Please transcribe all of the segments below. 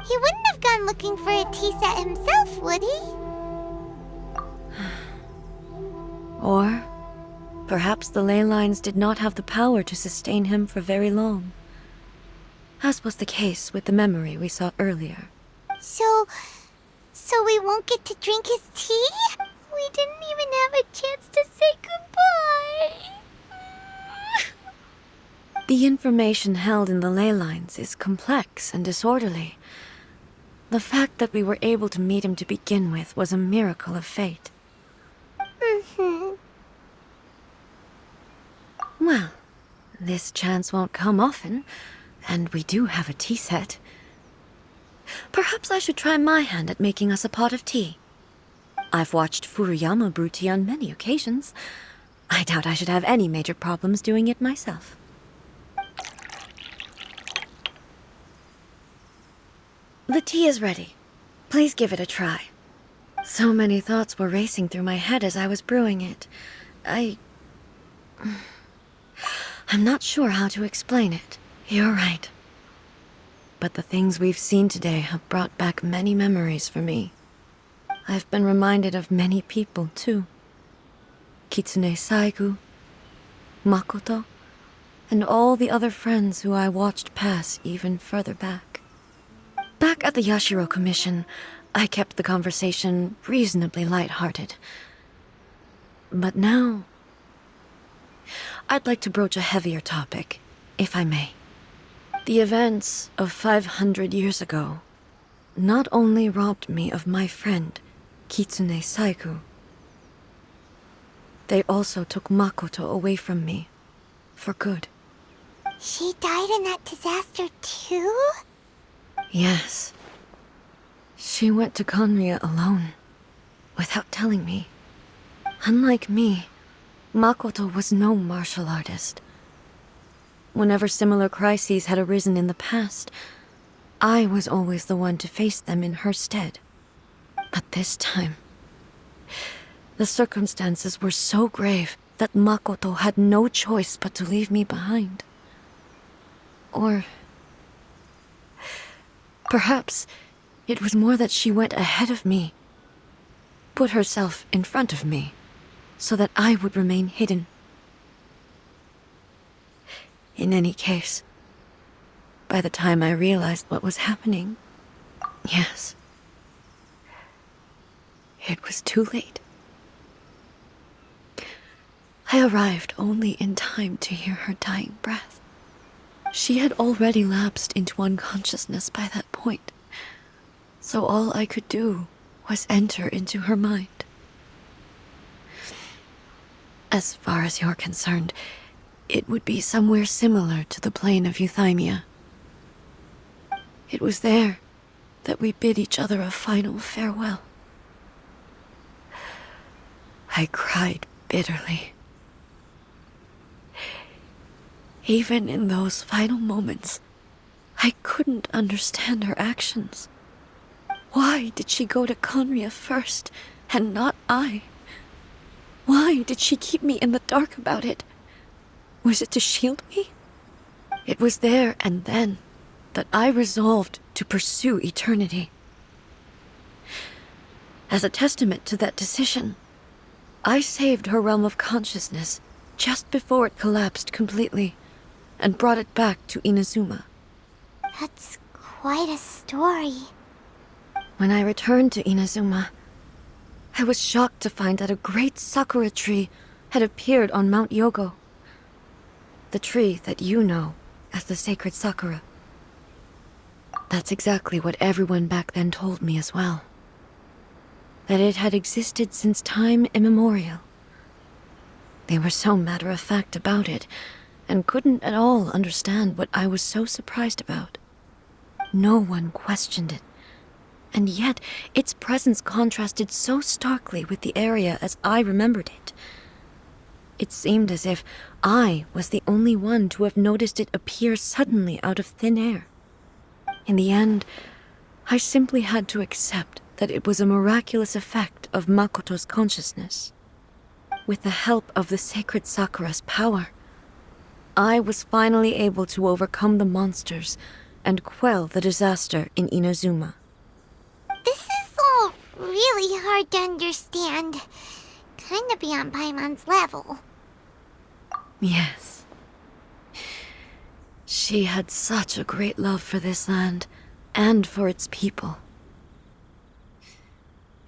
He wouldn't have gone looking for a tea set himself, would he? Or perhaps the ley lines did not have the power to sustain him for very long, as was the case with the memory we saw earlier. So we won't get to drink his tea? We didn't even have a chance to say goodbye. The information held in the ley lines is complex and disorderly. The fact that we were able to meet him to begin with was a miracle of fate. Well, this chance won't come often, and we do have a tea set. Perhaps I should try my hand at making us a pot of tea. I've watched Furuyama brew tea on many occasions. I doubt I should have any major problems doing it myself. The tea is ready. Please give it a try. So many thoughts were racing through my head as I was brewing it. I'm not sure how to explain it. You're right. But the things we've seen today have brought back many memories for me. I've been reminded of many people, too. Kitsune Saigu, Makoto, and all the other friends who I watched pass even further back. Back at the Yashiro Commission, I kept the conversation reasonably lighthearted. But now, I'd like to broach a heavier topic, if I may. The events of 500 years ago not only robbed me of my friend, Kitsune Saigu, they also took Makoto away from me, for good. She died in that disaster too? Yes. She went to Conria alone, without telling me. Unlike me, Makoto was no martial artist. Whenever similar crises had arisen in the past, I was always the one to face them in her stead. But this time, the circumstances were so grave that Makoto had no choice but to leave me behind. Or perhaps it was more that she went ahead of me, put herself in front of me, so that I would remain hidden. In any case, by the time I realized what was happening, yes, it was too late. I arrived only in time to hear her dying breath. She had already lapsed into unconsciousness by that point, so all I could do was enter into her mind. As far as you're concerned, it would be somewhere similar to the plane of Euthymia. It was there that we bid each other a final farewell. I cried bitterly. Even in those final moments, I couldn't understand her actions. Why did she go to Conria first, and not I? Why did she keep me in the dark about it? Was it to shield me? It was there and then that I resolved to pursue eternity. As a testament to that decision, I saved her realm of consciousness just before it collapsed completely, and brought it back to Inazuma. That's quite a story. When I returned to Inazuma, I was shocked to find that a great sakura tree had appeared on Mount Yogo. The tree that you know as the sacred sakura. That's exactly what everyone back then told me as well. That it had existed since time immemorial. They were so matter-of-fact about it, and couldn't at all understand what I was so surprised about. No one questioned it, and yet its presence contrasted so starkly with the area as I remembered it. It seemed as if I was the only one to have noticed it appear suddenly out of thin air. In the end, I simply had to accept that it was a miraculous effect of Makoto's consciousness. With the help of the sacred Sakura's power, I was finally able to overcome the monsters and quell the disaster in Inazuma. This is all really hard to understand. Kinda beyond Paimon's level. Yes. She had such a great love for this land, and for its people.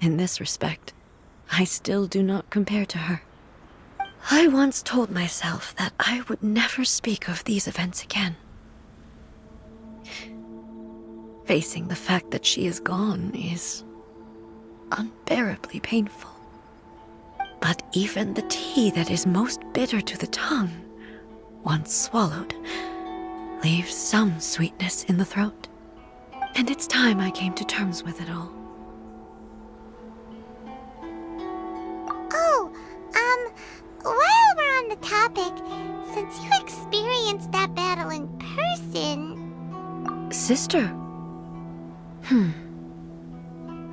In this respect, I still do not compare to her. I once told myself that I would never speak of these events again. Facing the fact that she is gone is unbearably painful. But even the tea that is most bitter to the tongue, once swallowed, leaves some sweetness in the throat. And it's time I came to terms with it all. Oh, while we're on the topic, since you experienced that battle in person... Sister?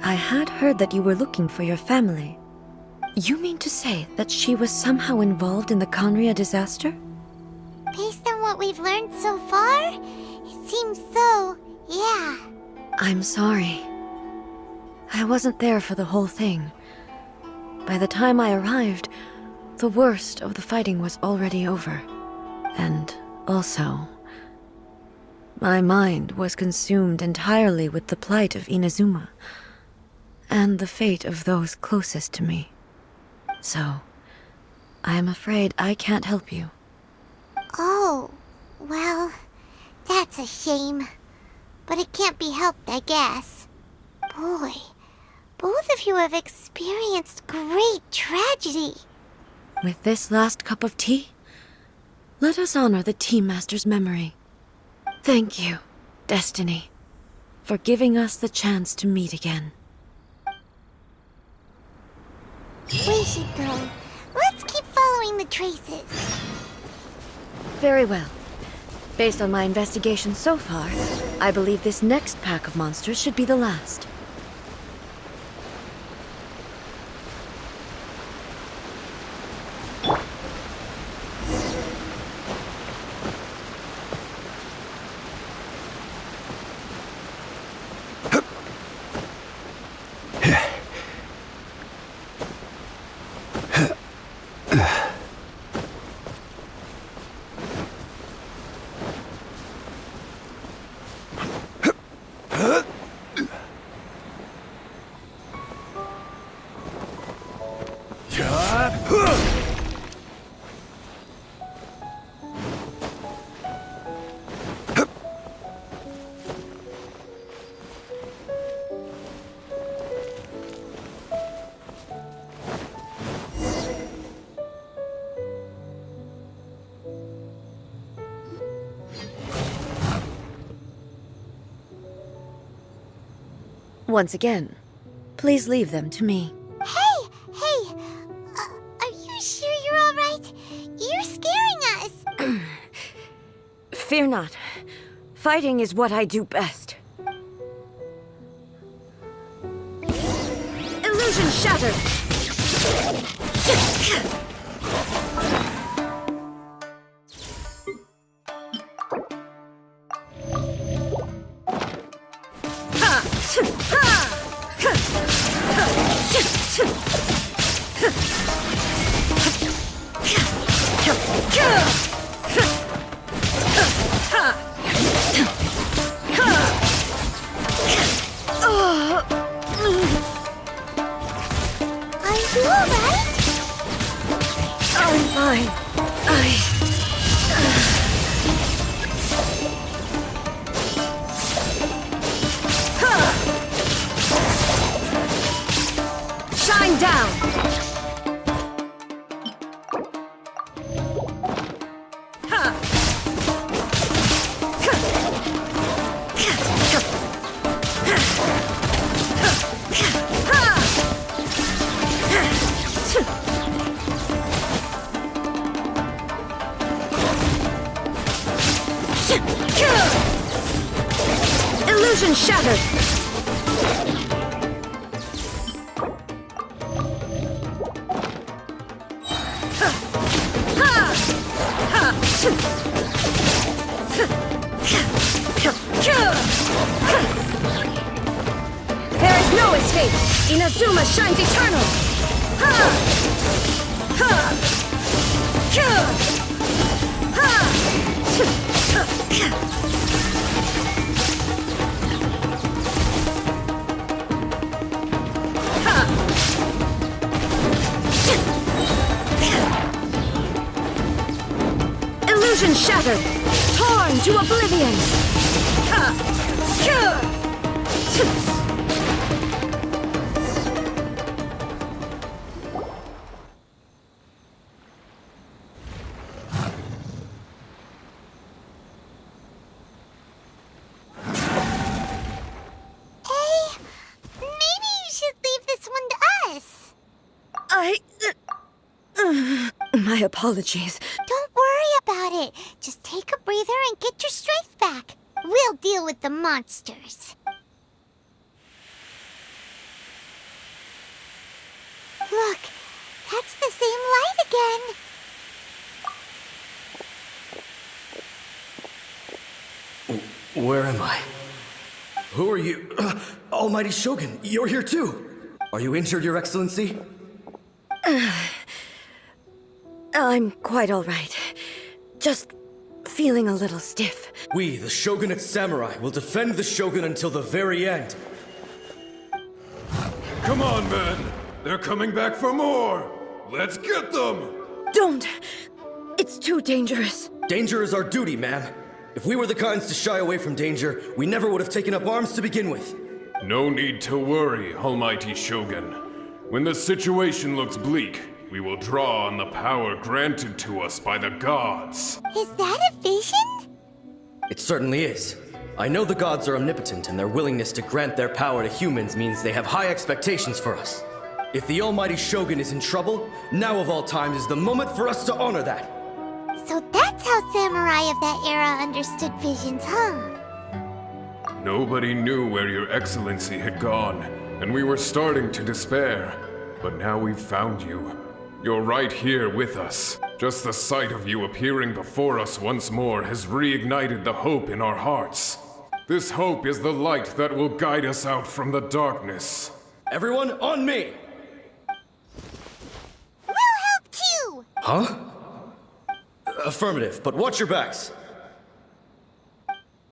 I had heard that you were looking for your family. You mean to say that she was somehow involved in the Conria disaster? Based on what we've learned so far, it seems so, yeah. I'm sorry. I wasn't there for the whole thing. By the time I arrived, the worst of the fighting was already over. And also, my mind was consumed entirely with the plight of Inazuma, and the fate of those closest to me. So, I am afraid I can't help you. Oh, well, that's a shame. But it can't be helped, I guess. Boy, both of you have experienced great tragedy. With this last cup of tea, let us honor the Tea Master's memory. Thank you, Destiny, for giving us the chance to meet again. We should go. Let's keep following the traces. Very well. Based on my investigation so far, I believe this next pack of monsters should be the last. Once again, please leave them to me. Hey! Are you sure you're all right? You're scaring us! Fear not. Fighting is what I do best. Illusion shattered! Are you alright? I'm fine. Shine down! Illusion shattered! escape! Inazuma shines eternal! Ha! Ha! Kya! Ha! Illusion shattered! Torn to oblivion! Ha! Kya! My apologies. Don't worry about it. Just take a breather and get your strength back. We'll deal with the monsters. Look, that's the same light again. Where am I? Who are you? Almighty Shogun, you're here too! Are you injured, Your Excellency? I'm quite all right. Just feeling a little stiff. We, the Shogunate Samurai, will defend the Shogun until the very end. Come on, men! They're coming back for more! Let's get them! Don't! It's too dangerous. Danger is our duty, ma'am. If we were the kinds to shy away from danger, we never would have taken up arms to begin with. No need to worry, Almighty Shogun. When the situation looks bleak, we will draw on the power granted to us by the gods. Is that a vision? It certainly is. I know the gods are omnipotent, and their willingness to grant their power to humans means they have high expectations for us. If the Almighty Shogun is in trouble, now of all times is the moment for us to honor that. So that's how samurai of that era understood visions, huh? Nobody knew where Your Excellency had gone, and we were starting to despair. But now we've found you. You're right here with us. Just the sight of you appearing before us once more has reignited the hope in our hearts. This hope is the light that will guide us out from the darkness. Everyone, on me! We'll help too! Huh? Affirmative, but watch your backs.